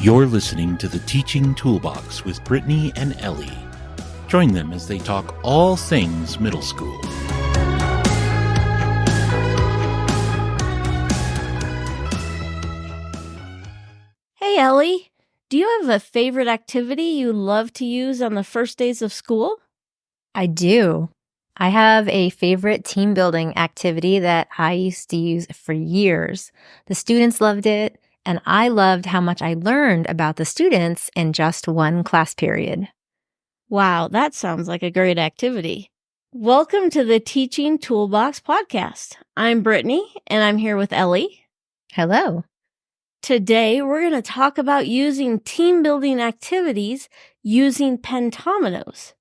You're listening to the Teaching Toolbox with Brittany and Ellie. Join them as they talk all things middle school. Hey, Ellie. Do you have a favorite activity you love to use on the first days of school? I do. I have a favorite team building activity that I used to use for years. The students loved it, and I loved how much I learned about the students in just one class period. Wow, that sounds like a great activity. Welcome to the Teaching Toolbox podcast. I'm Brittany, and I'm here with Ellie. Hello. Today, we're going to talk about using team building activities using Pentominoes.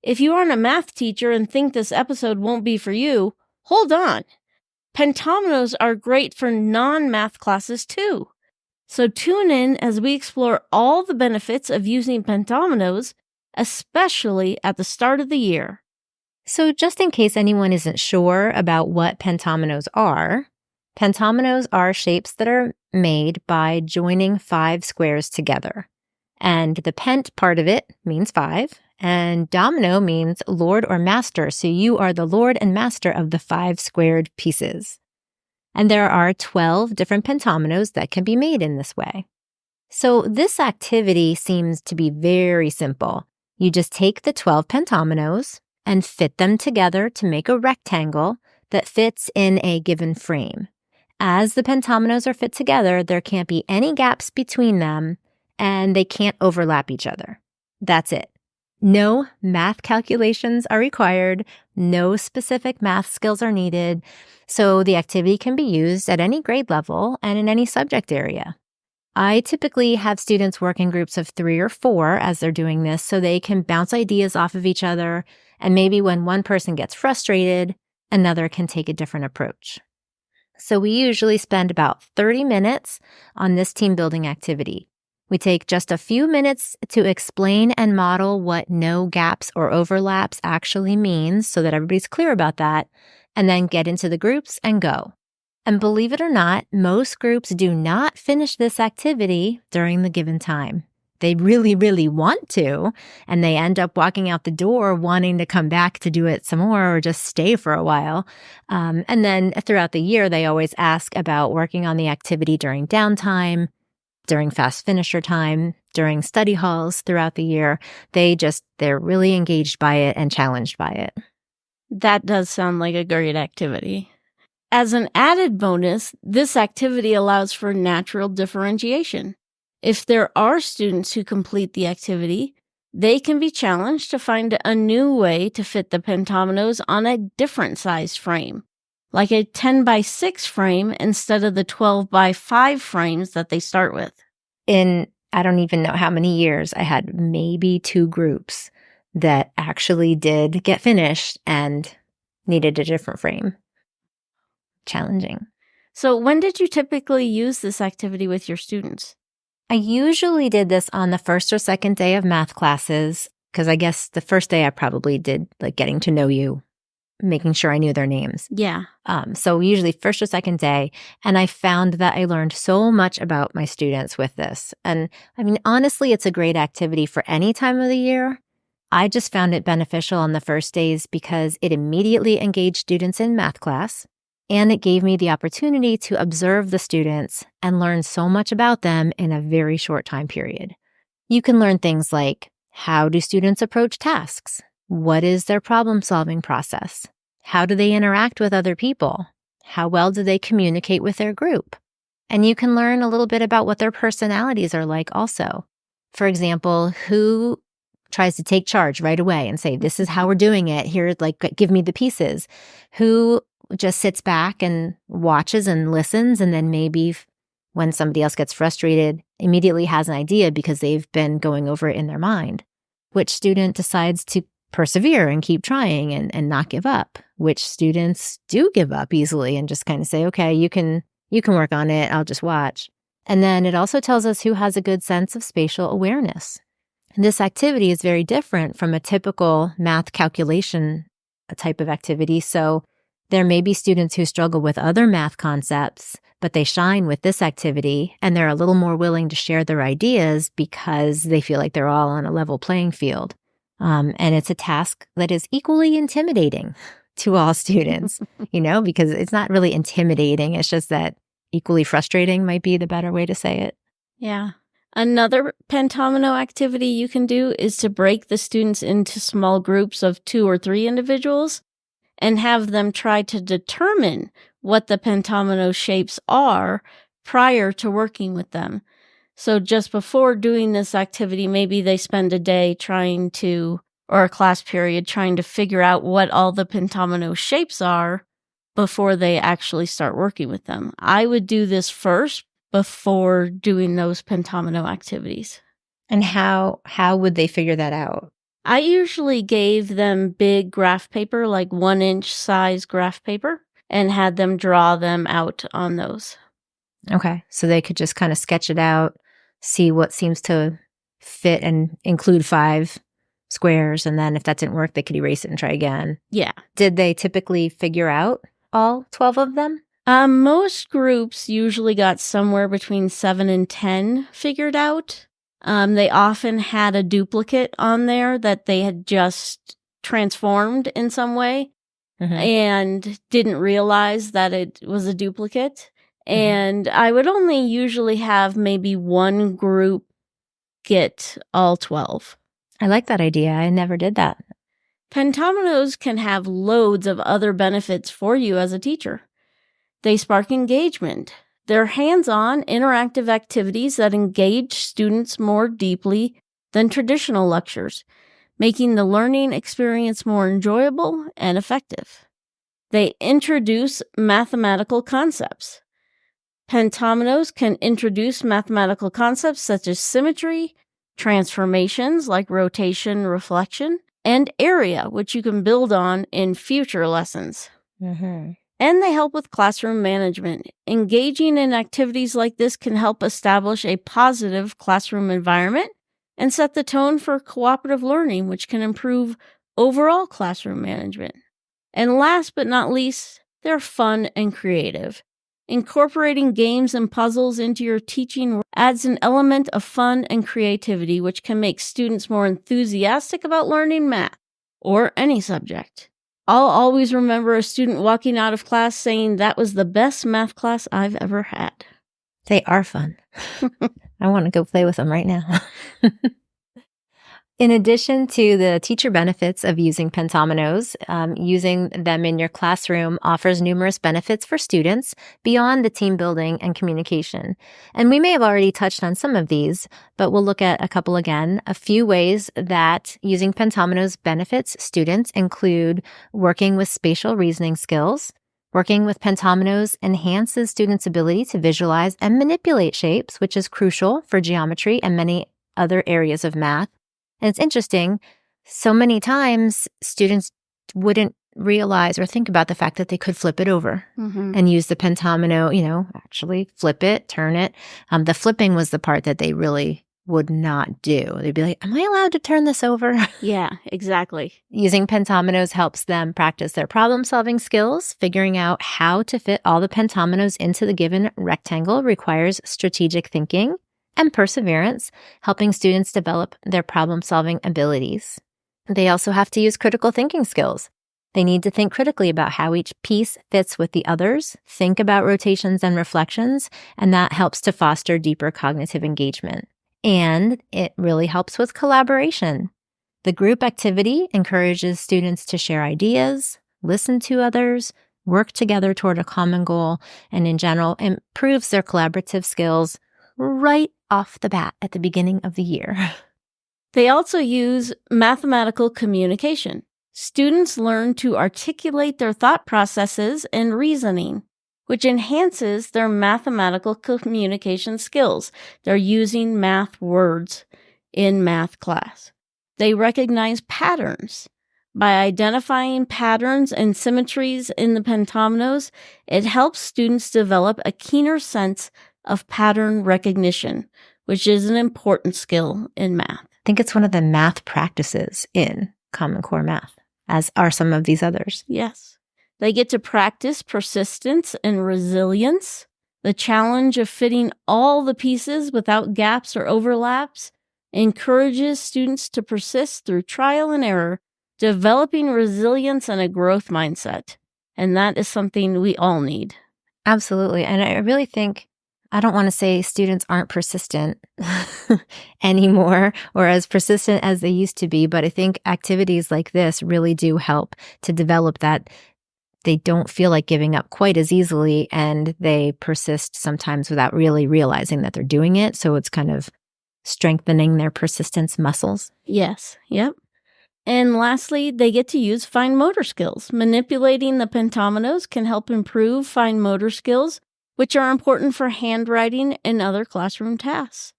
If you aren't a math teacher and think this episode won't be for you, hold on. Pentominoes are great for non-math classes too. So tune in as we explore all the benefits of using Pentominoes, especially at the start of the year. So just in case anyone isn't sure about what pentominoes are shapes that are made by joining 5 squares together. And the pent part of it means 5, and domino means lord or master, so you are the lord and master of the 5 squared pieces. And there are 12 different pentominoes that can be made in this way. So this activity seems to be very simple. You just take the 12 pentominoes and fit them together to make a rectangle that fits in a given frame. As the pentominoes are fit together, there can't be any gaps between them, and they can't overlap each other. That's it. No math calculations are required, no specific math skills are needed, so the activity can be used at any grade level and in any subject area. I typically have students work in groups of 3 or 4 as they're doing this so they can bounce ideas off of each other, and maybe when one person gets frustrated, another can take a different approach. So we usually spend about 30 minutes on this team building activity. We take just a few minutes to explain and model what no gaps or overlaps actually means so that everybody's clear about that, and then get into the groups and go. And believe it or not, most groups do not finish this activity during the given time. They really, really want to, and they end up walking out the door wanting to come back to do it some more or just stay for a while. And then throughout the year, they always ask about working on the activity during downtime, during fast finisher time, during study halls throughout the year. They're really engaged by it and challenged by it. That does sound like a great activity. As an added bonus, this activity allows for natural differentiation. If there are students who complete the activity, they can be challenged to find a new way to fit the pentominoes on a different sized frame, like a 10 by 6 frame instead of the 12 by 5 frames that they start with. In I don't even know how many years, I had maybe 2 groups that actually did get finished and needed a different frame. Challenging. So when did you typically use this activity with your students? I usually did this on the first or second day of math classes, because I guess the first day I probably did like getting to know you, making sure I knew their names. Yeah. So usually first or second day, and I found that I learned so much about my students with this. And I mean, honestly, it's a great activity for any time of the year. I just found it beneficial on the first days because it immediately engaged students in math class. And it gave me the opportunity to observe the students and learn so much about them in a very short time period. You can learn things like, how do students approach tasks? What is their problem-solving process? How do they interact with other people? How well do they communicate with their group? And you can learn a little bit about what their personalities are like also. For example, who tries to take charge right away and say, this is how we're doing it. Here, give me the pieces. Who just sits back and watches and listens, and then maybe when somebody else gets frustrated, immediately has an idea because they've been going over it in their mind. Which student decides to persevere and keep trying and not give up? Which students do give up easily and just kind of say, okay, you can work on it, I'll just watch. And then it also tells us who has a good sense of spatial awareness. And this activity is very different from a typical math calculation type of activity. So There may be students who struggle with other math concepts, but they shine with this activity and they're a little more willing to share their ideas because they feel like they're all on a level playing field. And it's a task that is equally intimidating to all students, because it's not really intimidating. It's just that equally frustrating might be the better way to say it. Yeah. Another Pentomino activity you can do is to break the students into small groups of 2 or 3 individuals and have them try to determine what the Pentomino shapes are prior to working with them. So just before doing this activity, maybe they spend a day or a class period trying to figure out what all the Pentomino shapes are before they actually start working with them. I would do this first before doing those Pentomino activities. And how would they figure that out? I usually gave them big graph paper, like 1-inch size graph paper, and had them draw them out on those. Okay. So they could just kind of sketch it out, see what seems to fit and include 5 squares. And then if that didn't work, they could erase it and try again. Yeah. Did they typically figure out all 12 of them? Most groups usually got somewhere between 7 and 10 figured out. They often had a duplicate on there that they had just transformed in some way and didn't realize that it was a duplicate. And I would only usually have maybe one group get all 12. I like that idea. I never did that. Pentominoes can have loads of other benefits for you as a teacher. They spark engagement. They're hands-on, interactive activities that engage students more deeply than traditional lectures, making the learning experience more enjoyable and effective. They introduce mathematical concepts. Pentominoes can introduce mathematical concepts such as symmetry, transformations like rotation, reflection, and area, which you can build on in future lessons. And they help with classroom management. Engaging in activities like this can help establish a positive classroom environment and set the tone for cooperative learning, which can improve overall classroom management. And last but not least, they're fun and creative. Incorporating games and puzzles into your teaching adds an element of fun and creativity, which can make students more enthusiastic about learning math or any subject. I'll always remember a student walking out of class saying that was the best math class I've ever had. They are fun. I want to go play with them right now. In addition to the teacher benefits of using Pentominoes, using them in your classroom offers numerous benefits for students beyond the team building and communication. And we may have already touched on some of these, but we'll look at a couple again. A few ways that using Pentominoes benefits students include working with spatial reasoning skills. Working with Pentominoes enhances students' ability to visualize and manipulate shapes, which is crucial for geometry and many other areas of math. And it's interesting, so many times students wouldn't realize or think about the fact that they could flip it over and use the Pentomino, actually flip it, turn it. The flipping was the part that they really would not do. They'd be like, am I allowed to turn this over? Yeah, exactly. Using Pentominoes helps them practice their problem-solving skills. Figuring out how to fit all the Pentominoes into the given rectangle requires strategic thinking and perseverance, helping students develop their problem-solving abilities. They also have to use critical thinking skills. They need to think critically about how each piece fits with the others, think about rotations and reflections, and that helps to foster deeper cognitive engagement. And it really helps with collaboration. The group activity encourages students to share ideas, listen to others, work together toward a common goal, and in general, improves their collaborative skills right off the bat at the beginning of the year. They also use mathematical communication. Students learn to articulate their thought processes and reasoning, which enhances their mathematical communication skills. They're using math words in math class. They recognize patterns. By identifying patterns and symmetries in the Pentominoes, it helps students develop a keener sense of pattern recognition, which is an important skill in math. I think it's one of the math practices in Common Core Math, as are some of these others. Yes. They get to practice persistence and resilience. The challenge of fitting all the pieces without gaps or overlaps encourages students to persist through trial and error, developing resilience and a growth mindset. And that is something we all need. Absolutely. And I really think, I don't want to say students aren't persistent anymore or as persistent as they used to be, but I think activities like this really do help to develop that they don't feel like giving up quite as easily, and they persist sometimes without really realizing that they're doing it. So it's kind of strengthening their persistence muscles. Yes. Yep. And lastly, they get to use fine motor skills. Manipulating the Pentominoes can help improve fine motor skills, which are important for handwriting and other classroom tasks.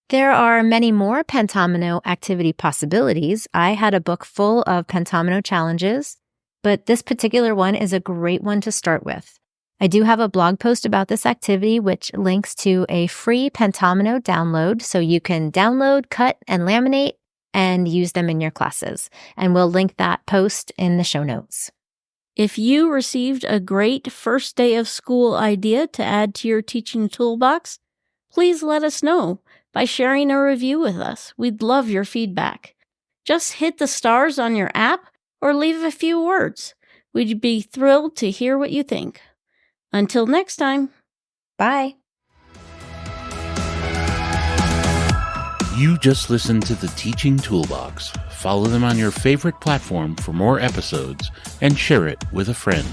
There are many more Pentomino activity possibilities. I had a book full of Pentomino challenges, but this particular one is a great one to start with. I do have a blog post about this activity, which links to a free Pentomino download, so you can download, cut, and laminate and use them in your classes. And we'll link that post in the show notes. If you received a great first day of school idea to add to your teaching toolbox, please let us know by sharing a review with us. We'd love your feedback. Just hit the stars on your app or leave a few words. We'd be thrilled to hear what you think. Until next time. Bye. You just listened to the Teaching Toolbox. Follow them on your favorite platform for more episodes and share it with a friend.